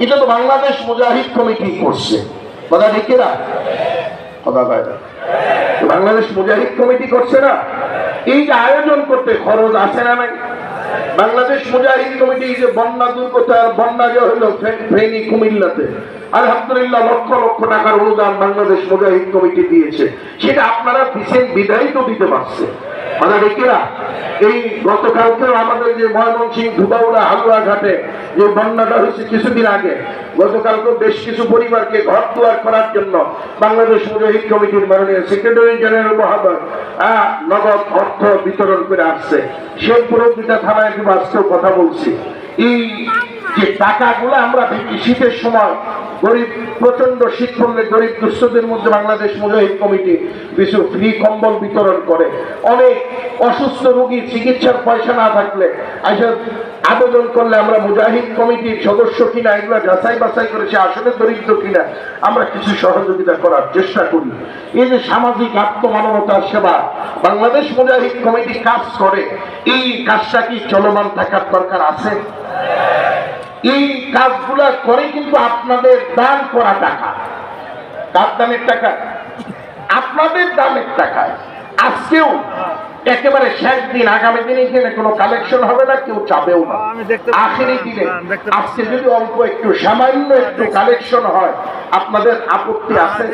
এটা তো বাংলাদেশ মুজাহিদ কমিটি করছে, কথা ঠিক না? কথা কয় না, বাংলাদেশ মুজাহিদ কমিটি করছে না? এই যে আয়োজন করতে খরচ আছে না নাই? বাংলাদেশ মুজাহিদ কমিটি যে বন্যা দুর্গতার বন্যা যে হলো ফেনী কুমিল্লাতে, আলহামদুলিল্লাহ লক্ষ লক্ষ টাকার অনুদান বাংলাদেশ মুজাহিদ কমিটি দিয়েছে। সেটা আপনারা দিচ্ছেন বিদায় তো দিতে পারছে, মানে দেখেরা। এই গতকালকেও আমাদের যে ময়মনসিংহ ধুবাউড়া হালুয়া ঘাটে যে বন্যাটা হয়েছে কিছুদিন আগে, গতকালকেও বেশ কিছু পরিবারকে ঘর দুয়ার করার জন্য বাংলাদেশ মুজাহিদ কমিটির মাননীয় সেক্রেটারি জেনারেল মহোদয় নগদ অর্থ বিতরণ করে আসছে। শেরপুরে দুটা থানায় আজকেও কথা বলছি। এই যে টাকাগুলো আমরা শীতের সময় গরিব, প্রচন্ড শীত পড়লে গরিব দুস্থদের মধ্যে বাংলাদেশ মুজাহিদ কমিটি কিছু ফ্রি কম্বল বিতরণ করে। অনেক অসুস্থ রোগী চিকিৎসার পয়সা না থাকলে আবেদন করলে আমরা মুজাহিদ কমিটির সদস্য কিনা এগুলো যাচাই বাছাই করে সে আসলে দরিদ্র কিনা আমরা কিছু সহযোগিতা করার চেষ্টা করি। এই যে সামাজিক আত্মমানবতার সেবা বাংলাদেশ মুজাহিদ কমিটি কাজ করে, এই কাজটা কি চলমান থাকার দরকার আছে? এই কাজগুলা করে কিন্তু আপনাদের দান করা টাকা, কার দানের টাকা? আপনাদের দানের টাকায়। আজকেও একেবারে শেষ দিন, আগামী দিনে এখানে কোনো কালেকশন হবে না, কেউ চাবেও না। আখেরি দিনে আজকে যদি অল্প একটু সামান্য একটু কালেকশন হয়, আপনাদের আপত্তি আছে?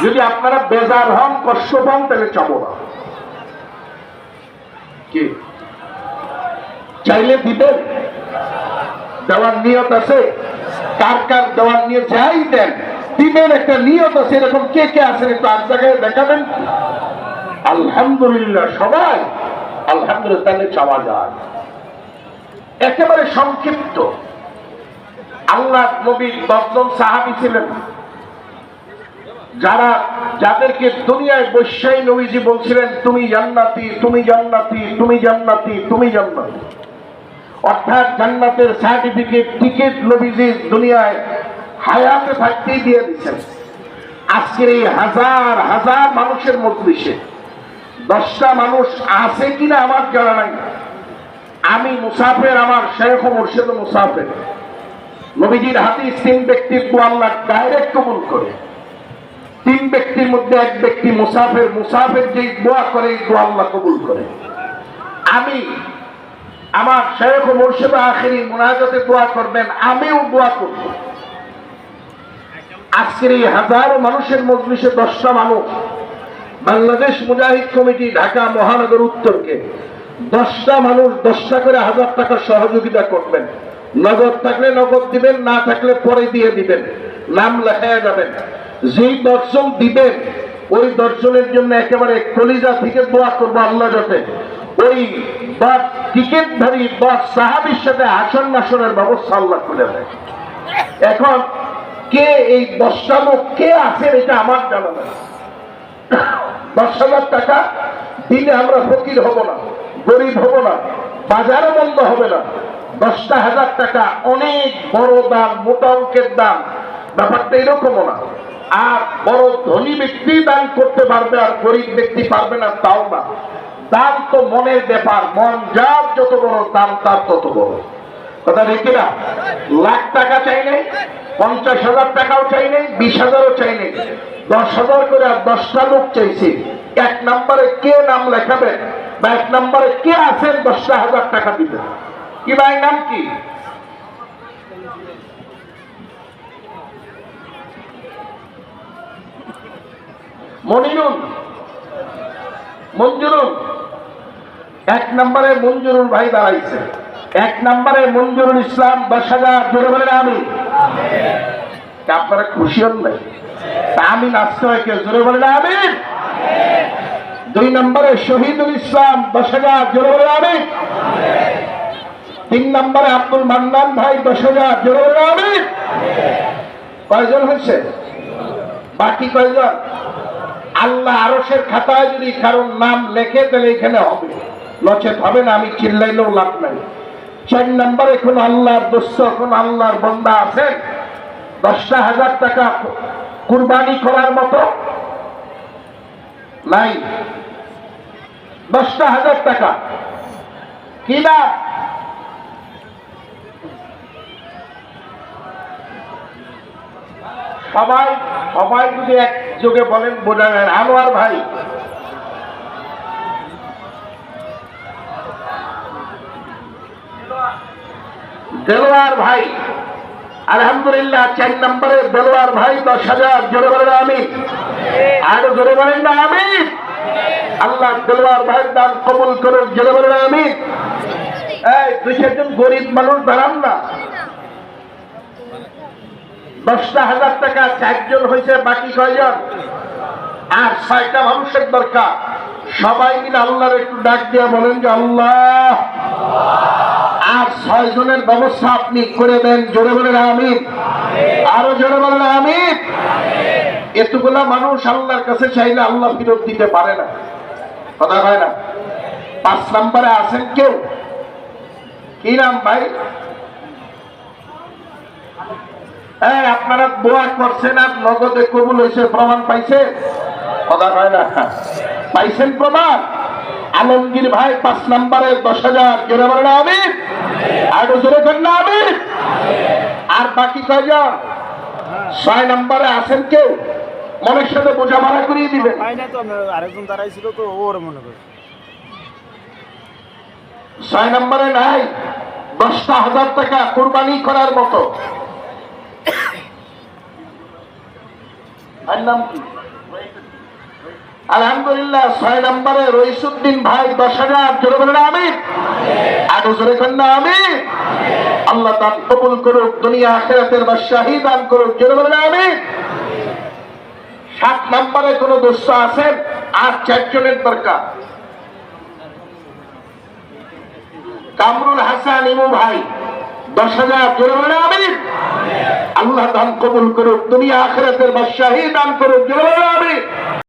যদি আপনারা বেজার হন, কষ্ট পান, তাহলে চাবো না। কি চাইলে দিবেন? দেওয়ার নিয়ত আছে? কার কার দেওয়ার নিয়ত? যাই দেন দিবেন, একটা নিয়ত আছে। এরকম কে কে আছেন একটু আর জায়গায় দেখাবেন। আলহামদুলিল্লাহ, সবাই আলহামদুলিল্লাহ। তাহলে চাওয়া যায়। একেবারে সংক্ষিপ্ত, আল্লাহ নবী 10 জন সাহাবী ছিলেন যাদেরকে দুনিয়ায় বৈশ্বাই নবীজি বলছিলেন তুমি জান্নাতি, তুমি জান্নাতি, তুমি জান্নাতি, তুমি জান্নাতি। অর্থাৎ জান্নাতের সার্টিফিকেট, টিকিট নবীজি দুনিয়ায় হায়াতে থাকতেই দিয়ে দিচ্ছেন। আজকের এই হাজার হাজার মানুষের মজলিসে 10টা মানুষ আছে কিনা আমার জানা নাই। আমি মুসাফের, আমার শেখ ও মুর্শিদ মুসাফের। নবীজির হাদিস 3 ব্যক্তির দোয়া আল্লাহ ডাইরেক্ট কবুল করে। 3 ব্যক্তির মধ্যে এক ব্যক্তি মুসাফের, মুসাফের যে দোয়া করে এই দোয়া আল্লাহ কবুল করে। আমি আমার শেখ ও মুর্শিদ আখিরি মুনাজাতে দোয়া করবেন, আমিও দোয়া করব। আজকের এই হাজারো মানুষের মজলিসে 10টা মানুষ বাংলাদেশ মুজাহিদ কমিটি ঢাকা মহানগর উত্তরকে 10টা মানুষ 10টা করে 1000 টাকা সহযোগিতা করবেন। নগদ থাকলে নগদ দিবেন, না থাকলে পরে দিয়ে দিবেন, নাম লেখায় যাবেন। যেই 10 জন দিবেন ওই 10 জনের জন্য একেবারে কলিজা থেকে দোয়া করবো আল্লাহ যাতে ওই টিকিটধারী 10 সাহাবীর সাথে আসন নাসনের ব্যবস্থা আল্লাহ করে দেয়। এখন কে এই 10টা লোক কে আছেন এটা আমার জানা নাই। 10,000 টাকা দিলে আমরা ফকির হব না, গরিব হব না, বাজারও বন্ধ হবে না। 10,000 টাকা অনেক বড় দাম, মোটা অঙ্কের দাম। ব্যাপারটা এরকমও না। আর বড় ধনী ব্যক্তি দান করতে পারবে আর গরিব ব্যক্তি পারবে না, তাও না। দান তো মনের ব্যাপার, মন যার যত বড় দান তার তত বড়, কথা দেখি না? লাখ টাকা চাই নাই, 50,000 টাকাও চাই নাই, 20,000ও চাই নাই, 10,000 করে আর 10টা লোক চাইছি। 1 নম্বরে কে নাম লেখাবেন বা 1 নম্বরে কে আছেন 10,000 টাকা দিবেন? কি ভাই নাম কি? মনিরুল, মঞ্জুরুল। 1 নম্বরে মঞ্জুরুল ভাই দাঁড়াইছে। 1 নম্বরে মঞ্জুরুল ইসলাম 10,000। জোরে বলেন আমিন। আপনারা খুশি হন নাই? আমিন আসতে হয় কেউ, জোরে বলেন আমিন। 2 নম্বরে শহীদুল ইসলাম 10,000। জোরে বলেন আমিন। 3 নম্বরে আব্দুল মান্নান ভাই 10,000। জোরে বলেন আমিন। কয়জন হয়েছে? বাকি কয়জন? আল্লাহ আরশের খাতায় যদি কারোর নাম লেখে তাহলে এখানে হবে, নচেত হবে না। আমি চিল্লাইলেও লাভ নাই। 4 নম্বরে কোন আল্লাহর দোস্ত, কোন আল্লাহর বান্দা আছেন 10,000 টাকা কুরবানি করার মতো? নাই। 10,000 টাকা কি না? সবাই সবাই যদি একযোগে বলেন বোঝা যায়। আনোয়ার ভাই, দেলোয়ার ভাই, আলহামদুলিল্লাহ 4 নম্বরে দেলোয়ার ভাই 10,000, জোরে বলেন আমিন। আরো জোরে বলেন না আমিন। আল্লাহ দেলোয়ার ভাইয়ের দান কবুল করুন, জোরে বলেন আমিন। এই 200 গরিব মানুষ দাঁড়ান না, 10,000 টাকা 4 জন হয়েছে, বাকি কয়জন? আর 6টা মানুষের দরকার। সবাই মিলে আল্লাহর একটু ডাক দিয়ে বলেন যে আল্লাহ, আর 6 জনের ব্যবস্থা আপনি করে দেন, জোরে বলেন আমিন। আরো জোরে বলেন আমিন। এতগুলা মানুষ আল্লাহর কাছে চাইলে আল্লাহ ফিরত দিতে পারে না, কথা হয় না। 5 নম্বরে আছেন কেউ? কি নাম ভাই? আপনারা দোয়া করছেন আর নগদে কবুল হয়েছে, প্রমাণ পাইছে, কথা হয় না। পাইছেন প্রমাণ? আলমগীর ভাই 5 নম্বরে 10,000, জোরে বলেন আমিন। আরো জোরে করেন না আমিন। আর বাকি কয়জন? 6 নম্বরে আছেন কেউ? মনের সাথে বোঝাপড়া করিয়ে দিবেন। আরেকজন দাঁড়াইছিল তো, ওর মনে করে 6 নম্বরে নাই 10,000 টাকা কুরবানি করার মতো। আর নাম কি? আলহামদুলিল্লাহ 6 নম্বরে রইসুদ্দিন ভাই 10,000, জোরে বলেন আমিন। আরো জোরে করেন না আমিন। আল্লাহ দান কবুল করুক, দুনিয়া আখিরাতের বাদশাহী দান করুক, জোরে বলেন আমিন। 7 নম্বরে কোন দোস্ত আছেন? আর 4 জনের দরকার। কামরুল হাসান ইমু ভাই 10,000, জোরে বলেন আমিন। আল্লাহ দান কবুল করুক, দুনিয়া আখিরাতের বাদশাহী দান করুক, জোরে বলেন আমিন।